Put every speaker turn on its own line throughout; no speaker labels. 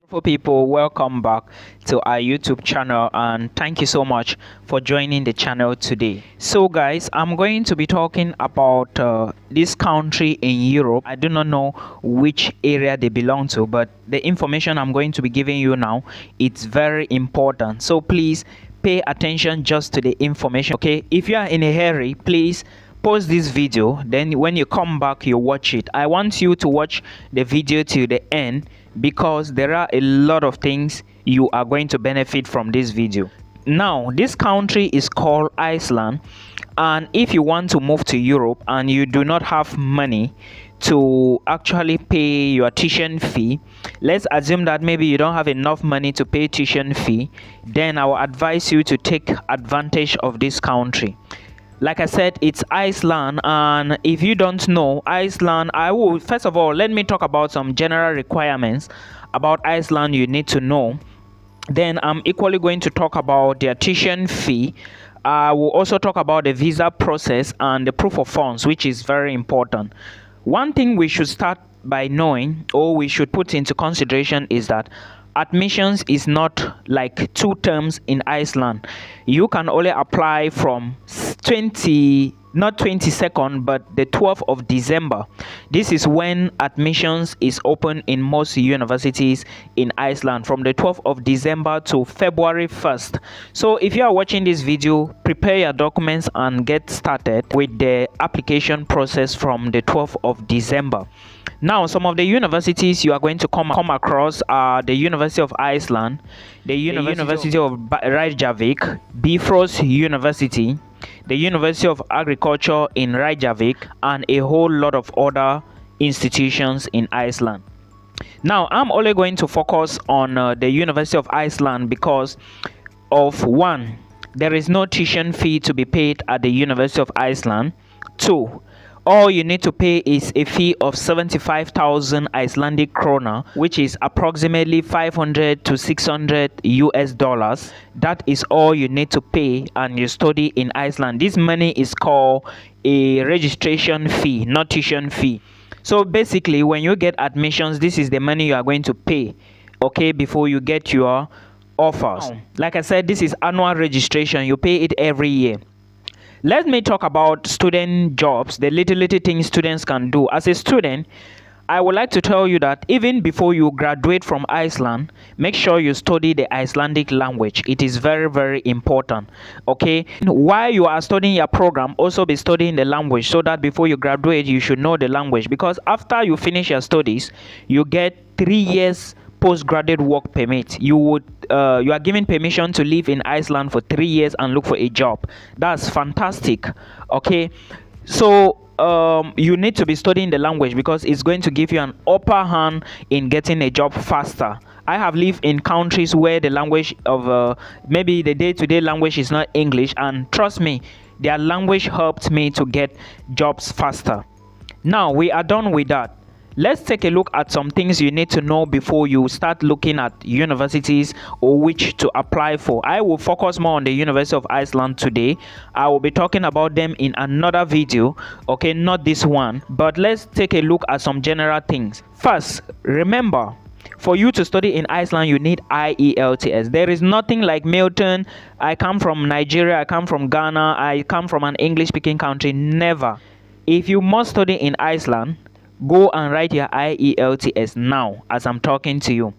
For people, welcome back to our YouTube channel and thank you so much for joining the channel today. So guys, I'm going to be talking about this country in Europe. I do not know which area they belong to, but the information I'm going to be giving you now, it's very important, so please pay attention just to the information. Okay, if you are in a hurry, please pause this video, then when you come back you watch it. I want you to watch the video till the end because there are a lot of things you are going to benefit from this video. Now, this country is called Iceland, and if you want to move to Europe and you do not have money to actually pay your tuition fee, let's assume that maybe you don't have enough money to pay tuition fee, then I will advise you to take advantage of this country. Like I said, it's Iceland, and if you don't know Iceland, I will first of all let me talk about some general requirements about Iceland you need to know. Then I'm equally going to talk about their tuition fee. I will also talk about the visa process and the proof of funds, which is very important. One thing we should start by knowing, or we should put into consideration, is that admissions is not like 2 terms in Iceland. You can only apply from not 22nd but the 12th of December. This is when admissions is open in most universities in Iceland, from the 12th of December to February 1st. So if you are watching this video, prepare your documents and get started with the application process from the 12th of December. Now, some of the universities you are going to come across are the University of Iceland, the University of Reykjavik, Bifrost University, the University of Agriculture in Reykjavik, and a whole lot of other institutions in Iceland. Now, I'm only going to focus on the University of Iceland because of 1, there is no tuition fee to be paid at the University of Iceland. 2, all you need to pay is a fee of 75,000 Icelandic krona, which is approximately 500 to 600 US dollars. That is all you need to pay, and you study in Iceland. This money is called a registration fee, not tuition fee. So basically, when you get admissions, this is the money you are going to pay, okay, before you get your offers. Like I said, this is annual registration. You pay it every year. Let me talk about student jobs, the little things students can do. As a student, I would like to tell you that even before you graduate from Iceland, make sure you study the Icelandic language. It is very, very important. Okay, while you are studying your program, also be studying the language, so that before you graduate, you should know the language. Because after you finish your studies, you get 3 years postgraduate work permit. You are given permission to live in Iceland for 3 years and look for a job. That's fantastic. Okay, so you need to be studying the language because it's going to give you an upper hand in getting a job faster. I have lived in countries where the language of maybe the day-to-day language is not English, and trust me, their language helped me to get jobs faster. Now we are done with that. Let's take a look at some things you need to know before you start looking at universities or which to apply for. I will focus more on the University of Iceland today. I will be talking about them in another video, okay, not this one. But let's take a look at some general things. First, remember, for you to study in Iceland, you need IELTS. There is nothing like Milton. I come from Nigeria, I come from Ghana, I come from an English-speaking country. Never. If you must study in Iceland, go and write your IELTS now as I'm talking to you.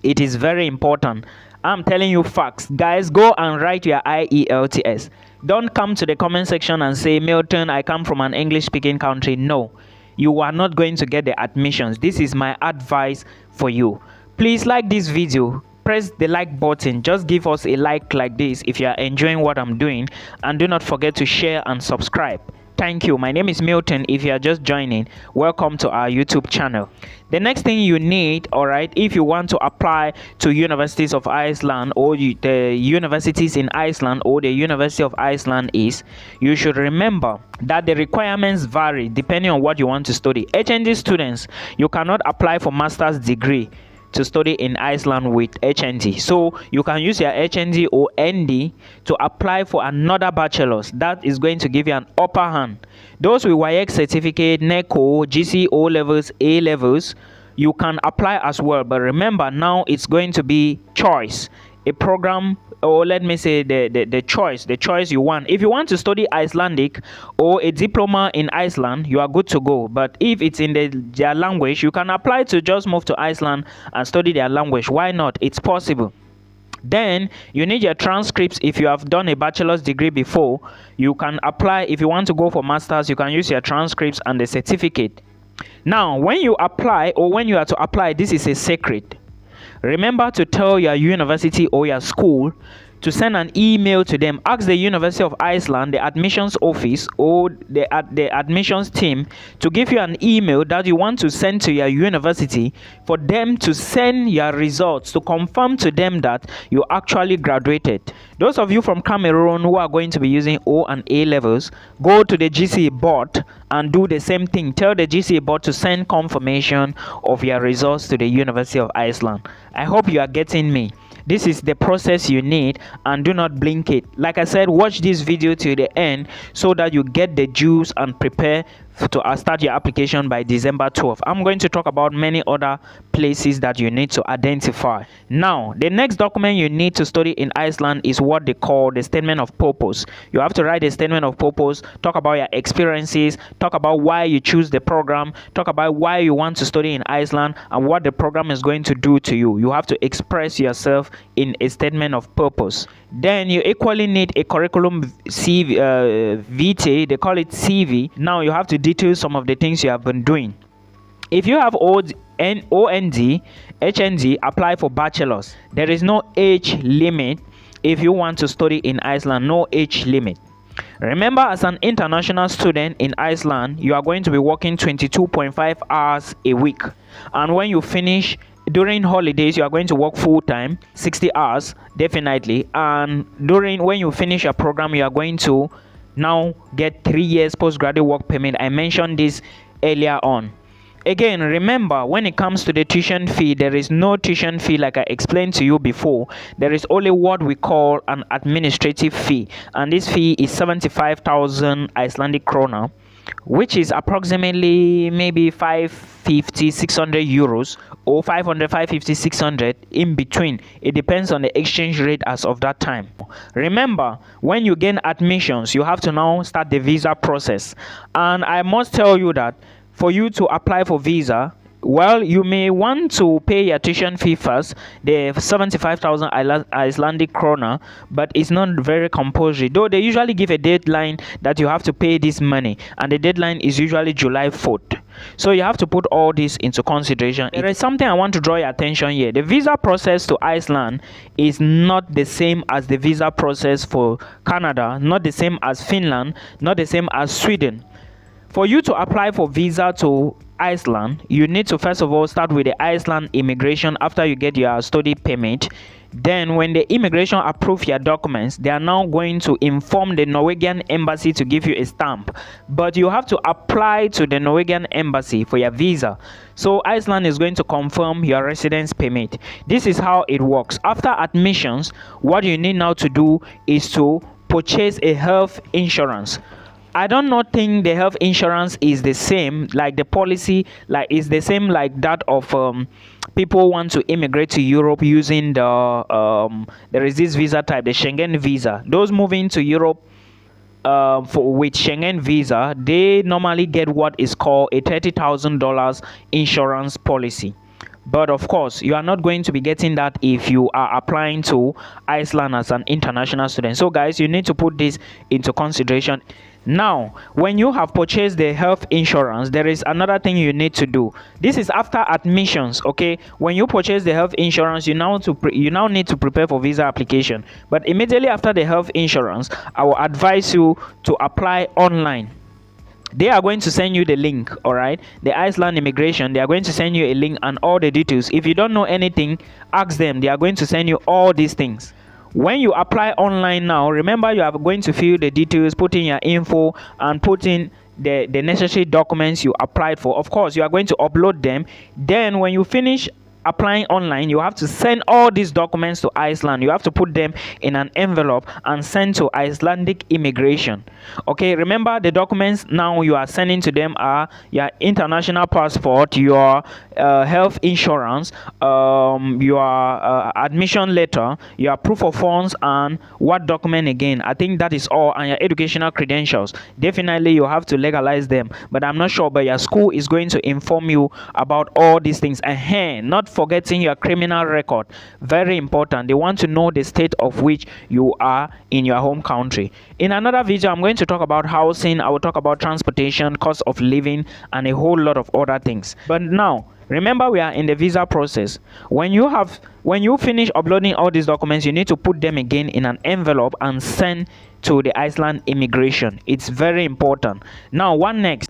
It is very important. I'm telling you facts. Guys, go and write your IELTS. Don't come to the comment section and say, Milton, I come from an English-speaking country. No, you are not going to get the admissions. This is my advice for you. Please like this video. Press the like button. Just give us a like this if you are enjoying what I'm doing. And do not forget to share and subscribe. Thank you. My name is Milton. If you are just joining, welcome to our YouTube channel. The next thing you need, all right, if you want to apply to universities of Iceland or the universities in Iceland or the University of Iceland, is you should remember that the requirements vary depending on what you want to study. HND students, you cannot apply for master's degree to study in Iceland with HND. So you can use your HND or ND to apply for another bachelor's. That is going to give you an upper hand. Those with YX certificate, NECO, GC O levels, A levels, you can apply as well. But remember, now it's going to be choice, a program, or let me say the choice you want. If you want to study Icelandic or a diploma in Iceland, you are good to go. But if it's in their language, you can apply to just move to Iceland and study their language. Why not? It's possible. Then you need your transcripts. If you have done a bachelor's degree before, you can apply. If you want to go for masters, you can use your transcripts and the certificate. Now when you apply, or when you are to apply, this is a secret. Remember to tell your university or your school to send an email to them. Ask the University of Iceland, the admissions office, or the admissions team to give you an email that you want to send to your university for them to send your results to confirm to them that you actually graduated. Those of you from Cameroon who are going to be using O and A levels, go to the GCE board and do the same thing. Tell the GCE board to send confirmation of your results to the University of Iceland. I hope you are getting me. This is the process you need, and do not blink it. Like I said, watch this video till the end so that you get the juice and prepare to start your application by December 12th. I'm going to talk about many other places that you need to identify. Now, the next document you need to study in Iceland is what they call the statement of purpose. You have to write a statement of purpose, talk about your experiences, talk about why you choose the program, talk about why you want to study in Iceland, and what the program is going to do to you. You have to express yourself in a statement of purpose. Then you equally need a curriculum vitae, they call it CV. Now you have to detail some of the things you have been doing. If you have OND, HND, apply for bachelor's. There is no age limit if you want to study in Iceland, no age limit. Remember, as an international student in Iceland, you are going to be working 22.5 hours a week. And when you finish during holidays, you are going to work full-time, 60 hours, definitely. And when you finish your program, you are going to now get 3 years postgraduate work permit. I mentioned this earlier on. Again, remember, when it comes to the tuition fee, there is no tuition fee like I explained to you before. There is only what we call an administrative fee, and this fee is 75,000 Icelandic krona, which is approximately maybe 550, 600 euros, or 500, 550, 600, in between. It depends on the exchange rate as of that time. Remember, when you gain admissions, you have to now start the visa process. And I must tell you that for you to apply for visa, well, you may want to pay your tuition fee first, the 75,000 Icelandic krona, but it's not very compulsory. Though they usually give a deadline that you have to pay this money, and the deadline is usually July 4th. So you have to put all this into consideration. There is something I want to draw your attention here. The visa process to Iceland is not the same as the visa process for Canada, not the same as Finland, not the same as Sweden. For you to apply for visa to Iceland, you need to first of all start with the Iceland immigration after you get your study permit. Then when the immigration approve your documents, they are now going to inform the Norwegian embassy to give you a stamp. But you have to apply to the Norwegian embassy for your visa. So Iceland is going to confirm your residence permit. This is how it works. After admissions, what you need now to do is to purchase a health insurance. I do not think the health insurance is the same, like the policy, like is the same like that of people want to immigrate to Europe using there is this visa type, the Schengen visa. Those moving to Europe with Schengen visa, they normally get what is called a $30,000 insurance policy. But of course, you are not going to be getting that if you are applying to Iceland as an international student. So guys, you need to put this into consideration. Now, when you have purchased the health insurance, there is another thing you need to do. This is after admissions, okay? When you purchase the health insurance, you now need to prepare for visa application. But immediately after the health insurance, I will advise you to apply online. They are going to send you the link, all right? The Iceland immigration, they are going to send you a link and all the details. If you don't know anything, ask them. They are going to send you all these things. When you apply online now, remember you are going to fill the details, put in your info, and put in the necessary documents you applied for. Of course, you are going to upload them. Then when you finish applying online, you have to send all these documents to Iceland. You have to put them in an envelope and send to Icelandic immigration. Okay, remember the documents now you are sending to them are your international passport, your health insurance, your admission letter, your proof of funds, and what document again? I think that is all, and your educational credentials. Definitely you have to legalize them, but I'm not sure, but your school is going to inform you about all these things. And not forgetting your criminal record, very important. They want to know the state of which you are in your home country. In another video, I'm going to talk about housing, I will talk about transportation, cost of living, and a whole lot of other things. But now remember, we are in the visa process. When you finish uploading all these documents, you need to put them again in an envelope and send to the Iceland immigration. It's very important. Now, what next?